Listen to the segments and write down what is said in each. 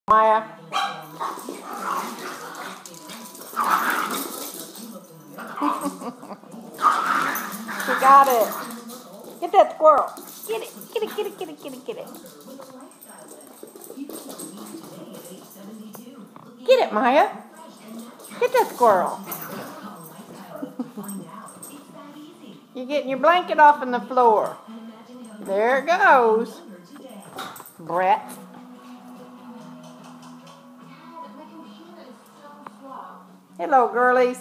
Maya. She got it. Get that squirrel. Get it. Get it, get it, get it, get it, get it. Get it, Maya. Get that squirrel. You're getting your blanket off on the floor. There it goes. Brett. Hello, girlies.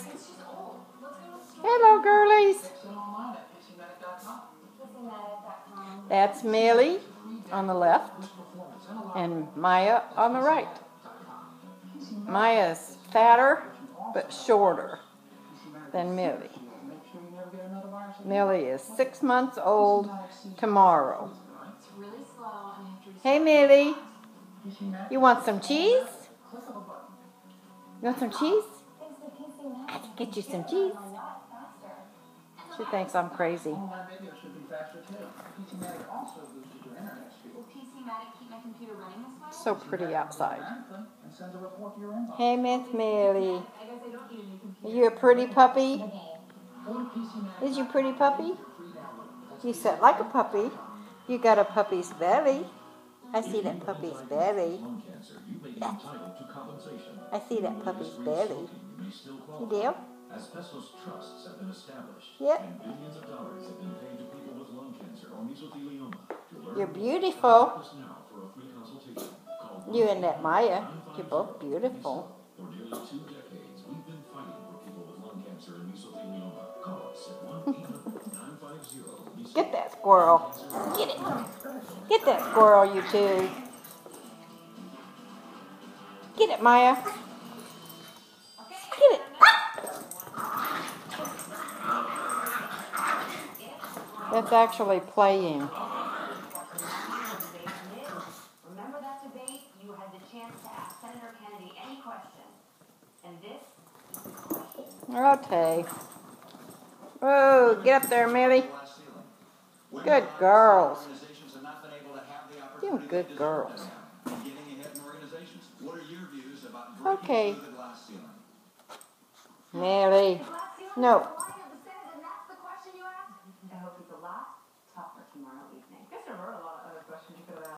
Hello, girlies. That's Millie on the left and Maya on the right. Maya's fatter but shorter than Millie. Millie is 6 months old tomorrow. Hey, Millie. You want some cheese? You want some cheese? I can get you some cheese. She thinks I'm crazy. So pretty outside. Hey, Miss Millie. Are you a pretty puppy? Is you a pretty puppy? You sit like a puppy. You got a puppy's belly. I see that puppy's belly. Yeah. I see that puppy's belly. You do? Asbestos trusts have been established. Yep. And billions of dollars have been paid to people with lung cancer or mesothelioma. You're beautiful. You and that Maya. You're both beautiful. For nearly 2 decades, we've been fighting for people with lung cancer and mesothelioma. Call us at 1-800-950. Get that squirrel. Get it. Get that squirrel, you two. Get it, Maya. Get it. That's actually playing. Remember that debate? You had the chance to ask Senator Kennedy any question. And this is the question. Okay. Whoa, get up there, Millie. Good girls. You're good girls. Okay. Millie. No.